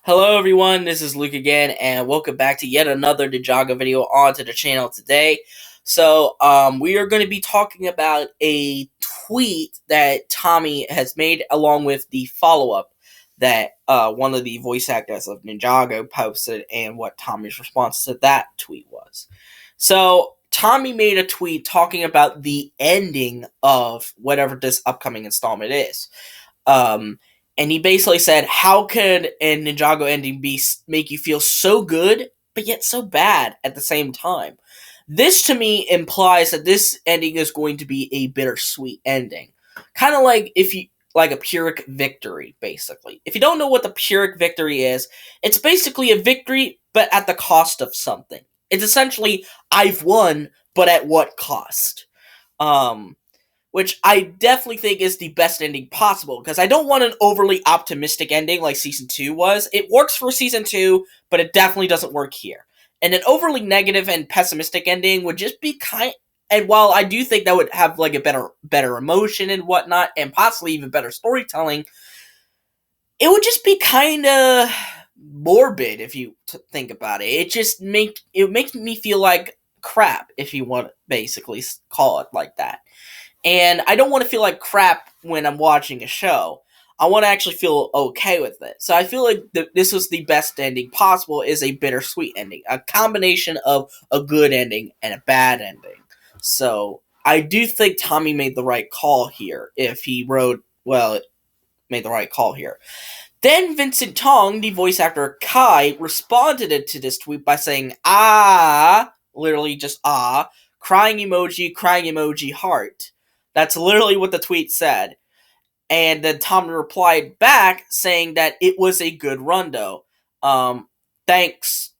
Hello everyone, this is Luke again, and welcome back to yet another Ninjago video onto the channel today. We are going to be talking about a tweet that Tommy has made along with the follow-up that one of the voice actors of Ninjago posted and what Tommy's response to that tweet was. So, Tommy made a tweet talking about the ending of whatever this upcoming installment is. Um, and he basically said, "How could a Ninjago ending make you feel so good, but yet so bad at the same time?" This to me implies that this ending is going to be a bittersweet ending, kind of like a Pyrrhic victory, basically. If you don't know what the Pyrrhic victory is, it's basically a victory, but at the cost of something. It's essentially I've won, but at what cost? Um, which I definitely think is the best ending possible, because I don't want an overly optimistic ending like Season 2 was. It works for Season 2, but it definitely doesn't work here. And an overly negative and pessimistic ending would just be and while I do think that would have like a better emotion and whatnot, and possibly even better storytelling, it would just be kind of morbid if you think about it. It makes me feel like crap, if you want to basically call it like that. And I don't want to feel like crap when I'm watching a show. I want to actually feel okay with it. So I feel like this was the best ending possible, is a bittersweet ending. A combination of a good ending and a bad ending. So I do think Tommy made the right call here. If he made the right call here. Then Vincent Tong, the voice actor Kai, responded to this tweet by saying, "Ah," literally just "ah," crying emoji, heart. That's literally what the tweet said. And then Tommy replied back saying that it was a good rundo. Thanks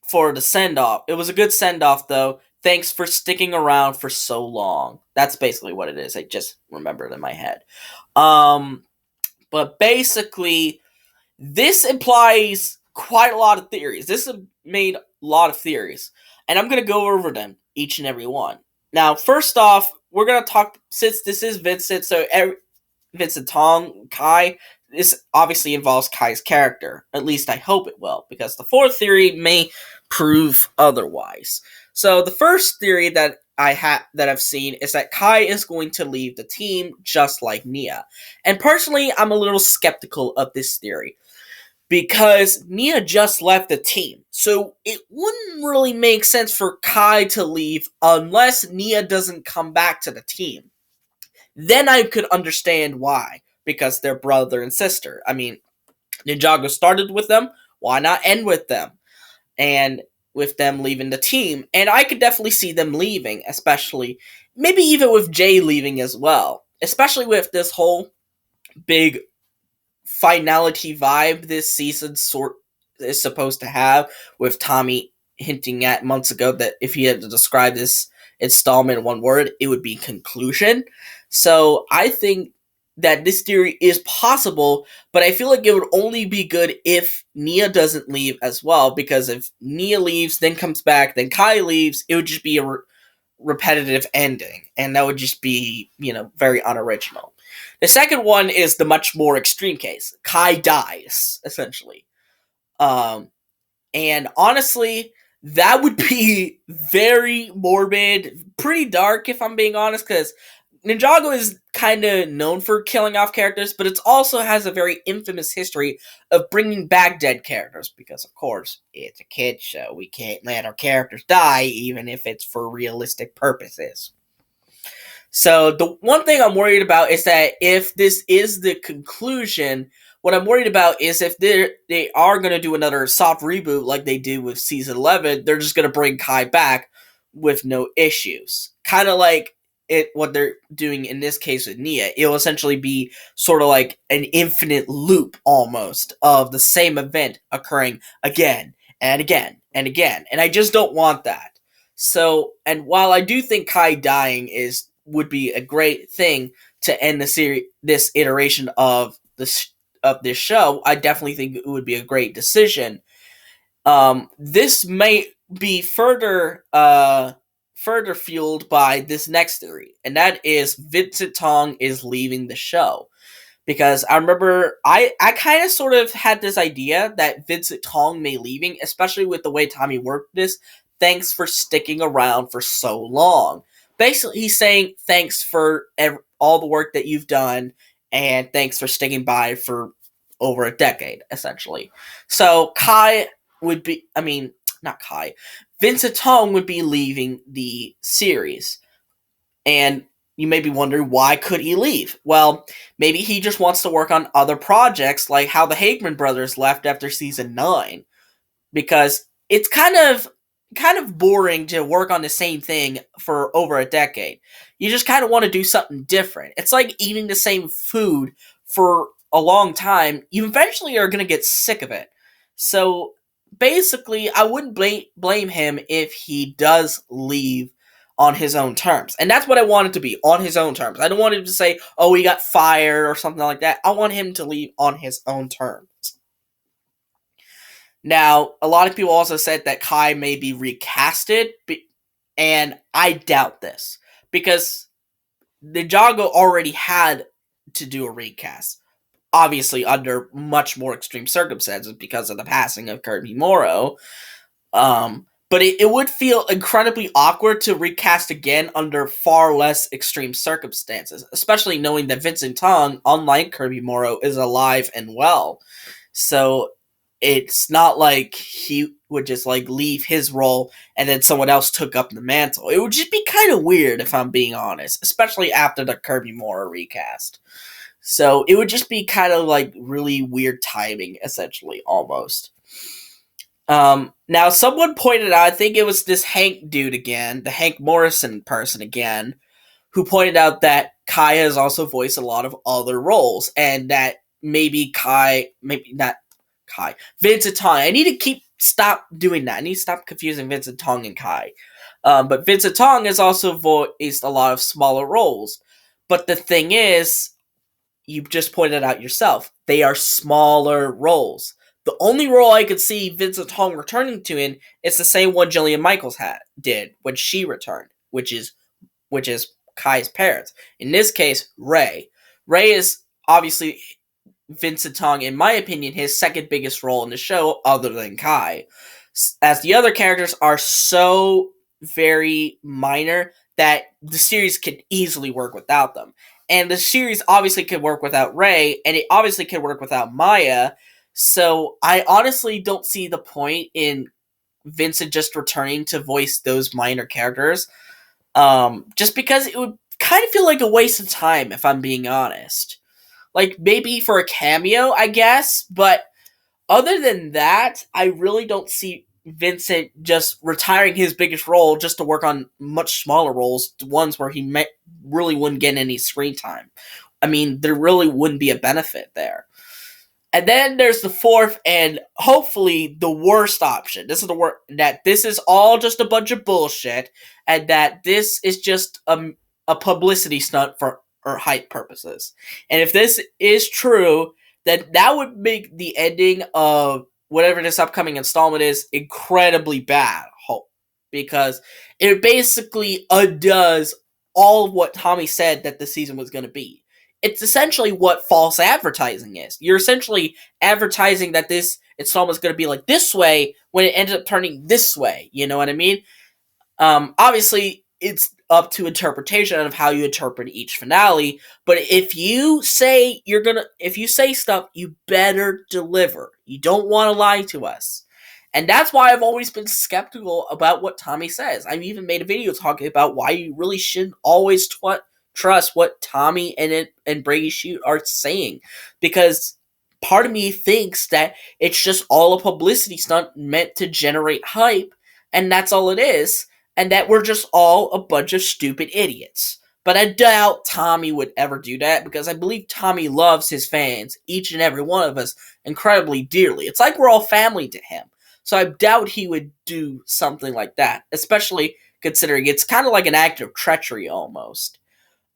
for the send-off. It was a good send-off, though. Thanks for sticking around for so long. That's basically what it is. I just remembered in my head. But basically, this implies quite a lot of theories. This made a lot of theories. And I'm going to go over them, each and every one. Now, first off, we're going to talk, since this is Vincent, Vincent Tong, Kai, this obviously involves Kai's character. At least I hope it will, because the fourth theory may prove otherwise. So the first theory that I've seen is that Kai is going to leave the team just like Nia. And personally, I'm a little skeptical of this theory, because Nia just left the team. So it wouldn't really make sense for Kai to leave unless Nia doesn't come back to the team. Then I could understand why, because they're brother and sister. I mean, Ninjago started with them, why not end with them? And with them leaving the team, and I could definitely see them leaving, especially, maybe even with Jay leaving as well. Especially with this whole big finality vibe this season is supposed to have, with Tommy hinting at months ago that if he had to describe this installment in one word, it would be conclusion. So I think that this theory is possible, but I feel like it would only be good if Nia doesn't leave as well, because if Nia leaves, then comes back, then Kai leaves, it would just be a repetitive ending, and that would just be, very unoriginal. The second one is the much more extreme case. Kai dies, essentially. And honestly, that would be very morbid, pretty dark, if I'm being honest, because Ninjago is kind of known for killing off characters, but it also has a very infamous history of bringing back dead characters, because, of course, it's a kid's show. We can't let our characters die, even if it's for realistic purposes. So the one thing I'm worried about is that if this is the conclusion, what I'm worried about is if they are going to do another soft reboot like they did with Season 11, they're just going to bring Kai back with no issues. Kind of like what they're doing in this case with Nia. It'll essentially be sort of like an infinite loop, almost, of the same event occurring again and again and again. And I just don't want that. So, and while I do think Kai dying would be a great thing to end this iteration of this show, I definitely think it would be a great decision. This may be further fueled by this next theory, and that is Vincent Tong is leaving the show. because I remember I kind of sort of had this idea that Vincent Tong may leaving, especially with the way Tommy worked this. Thanks for sticking around for so long. Basically, he's saying thanks for all the work that you've done, and thanks for sticking by for over a decade, essentially. So Kai would be, I mean, not Kai, Vincent Tong would be leaving the series, and you may be wondering, why could he leave? Well, maybe he just wants to work on other projects, like how the Hageman brothers left after season 9, because it's kind of boring to work on the same thing for over a decade. You just kind of want to do something different. It's like eating the same food for a long time. You eventually are going to get sick of it. So basically, I wouldn't blame him if he does leave on his own terms. And that's what I want it to be, on his own terms. I don't want him to say, oh, he got fired or something like that. I want him to leave on his own terms. Now, a lot of people also said that Kai may be recasted, and I doubt this, because Ninjago already had to do a recast, obviously under much more extreme circumstances because of the passing of Kirby Morrow. But it would feel incredibly awkward to recast again under far less extreme circumstances, especially knowing that Vincent Tong, unlike Kirby Morrow, is alive and well. So it's not like he would just like leave his role and then someone else took up the mantle. It would just be kind of weird, if I'm being honest, especially after the Kirby Morrow recast. So it would just be kind of like really weird timing, essentially, almost. Now someone pointed out, I think it was this Hank dude again, the Hank Morrison person again, who pointed out that Kai has also voiced a lot of other roles, and that maybe not Kai, Vincent Tong. I need to stop doing that. I need to stop confusing Vincent Tong and Kai. But Vincent Tong has also voiced a lot of smaller roles. But the thing is, you just pointed out yourself, they are smaller roles. The only role I could see Vincent Tong returning to in is the same one Jillian Michaels did when she returned, which is Kai's parents. In this case, Ray. Ray is obviously Vincent Tong, in my opinion, his second biggest role in the show, other than Kai, as the other characters are so very minor that the series could easily work without them. And the series obviously could work without Ray, and it obviously could work without Maya. So I honestly don't see the point in Vincent just returning to voice those minor characters. Just because it would kind of feel like a waste of time, if I'm being honest. Like, maybe for a cameo, I guess, but other than that, I really don't see Vincent just retiring his biggest role just to work on much smaller roles, ones where he really wouldn't get any screen time. I mean, there really wouldn't be a benefit there. And then there's the fourth and hopefully the worst option. This is that this is all just a bunch of bullshit, and that this is just a publicity stunt for or hype purposes. And if this is true, then that would make the ending of whatever this upcoming installment is incredibly bad. Because it basically undoes all of what Tommy said that the season was going to be. It's essentially what false advertising is. You're essentially advertising that this installment is going to be like this way when it ends up turning this way. You know what I mean? Obviously, it's up to interpretation of how you interpret each finale. But if you say stuff, you better deliver. You don't want to lie to us. And that's why I've always been skeptical about what Tommy says. I've even made a video talking about why you really shouldn't always trust what Tommy and Brady Shoot are saying, because part of me thinks that it's just all a publicity stunt meant to generate hype, and that's all it is, and that we're just all a bunch of stupid idiots. But I doubt Tommy would ever do that, because I believe Tommy loves his fans, each and every one of us, incredibly dearly. It's like we're all family to him. So I doubt he would do something like that, especially considering it's kind of like an act of treachery almost.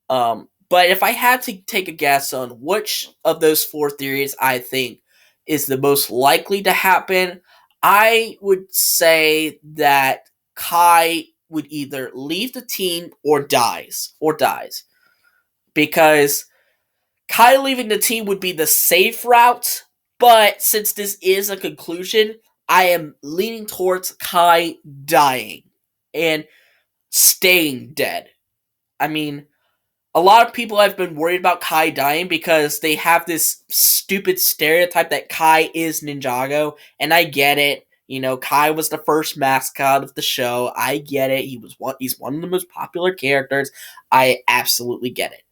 But if I had to take a guess on which of those four theories I think is the most likely to happen, I would say that Kai would either leave the team or dies. Because Kai leaving the team would be the safe route, but since this is a conclusion, I am leaning towards Kai dying and staying dead. I mean, a lot of people have been worried about Kai dying because they have this stupid stereotype that Kai is Ninjago, and I get it. You know, Kai was the first mascot of the show. I get it. He's one of the most popular characters. I absolutely get it.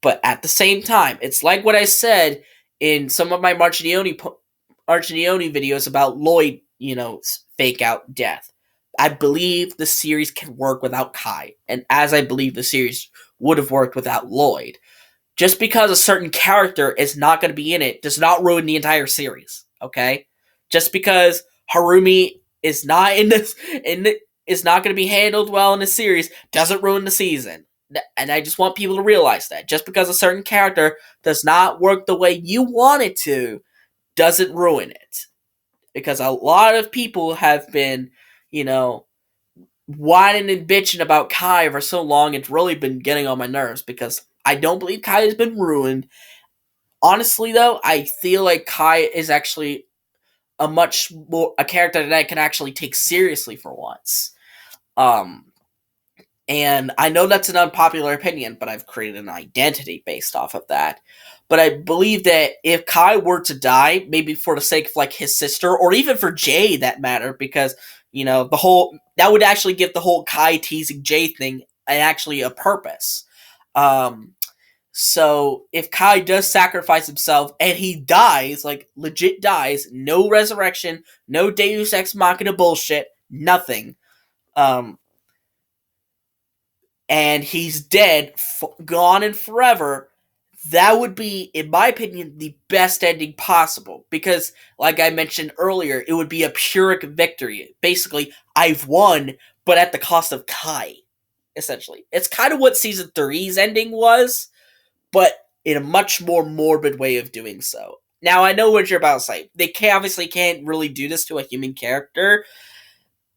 But at the same time, it's like what I said in some of my Marchinione videos about Lloyd, fake out death. I believe the series can work without Kai, and as I believe the series would have worked without Lloyd. Just because a certain character is not going to be in it does not ruin the entire series. Okay, just because Harumi is not is not going to be handled well in the series doesn't ruin the season. And I just want people to realize that just because a certain character does not work the way you want it to doesn't ruin it. Because a lot of people have been, whining and bitching about Kai for so long. It's really been getting on my nerves because I don't believe Kai has been ruined. Honestly, though, I feel like Kai is actually a character that I can actually take seriously for once. And I know that's an unpopular opinion, but I've created an identity based off of that. But I believe that if Kai were to die, maybe for the sake of like his sister, or even for Jay that matter, because that would actually give the whole Kai teasing Jay thing actually a purpose. So if Kai does sacrifice himself and he dies, like legit dies, no resurrection, no Deus Ex Machina bullshit, nothing. And he's dead, gone and forever, that would be, in my opinion, the best ending possible. Because, like I mentioned earlier, it would be a Pyrrhic victory. Basically, I've won, but at the cost of Kai, essentially. It's kind of what Season 3's ending was, but in a much more morbid way of doing so. Now, I know what you're about to say. They obviously can't really do this to a human character,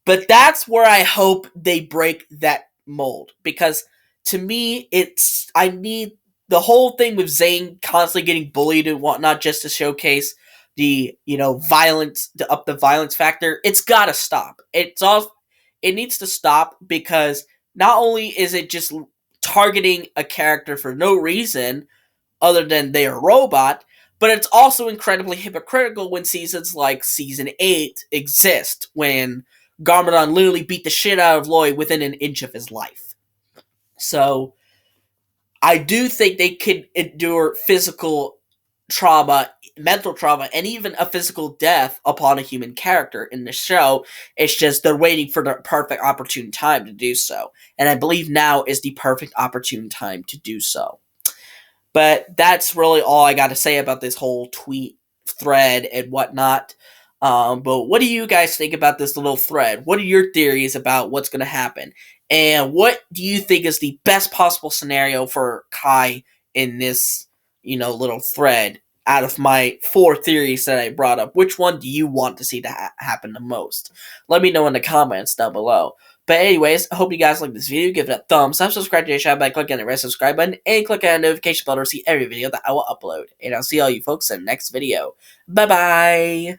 but that's where I hope they break that mold. Because to me, I need the whole thing with Zane constantly getting bullied and whatnot just to showcase the, violence, to up the violence factor. It's gotta stop. It needs to stop because not only is it just targeting a character for no reason other than they are a robot, but it's also incredibly hypocritical when seasons like Season 8 exist, when Garmadon literally beat the shit out of Lloyd within an inch of his life. So, I do think they could endure physical trauma, mental trauma, and even a physical death upon a human character in the show. It's just they're waiting for the perfect opportune time to do so. And I believe now is the perfect opportune time to do so. But that's really all I got to say about this whole tweet thread and whatnot. But what do you guys think about this little thread? What are your theories about what's going to happen? And what do you think is the best possible scenario for Kai in this, little thread? Out of my 4 theories that I brought up, which one do you want to see to happen the most? Let me know in the comments down below. But anyways, I hope you guys like this video. Give it a thumbs up, subscribe to the channel by clicking the red subscribe button, and click on the notification bell to see every video that I will upload. And I'll see all you folks in the next video. Bye-bye!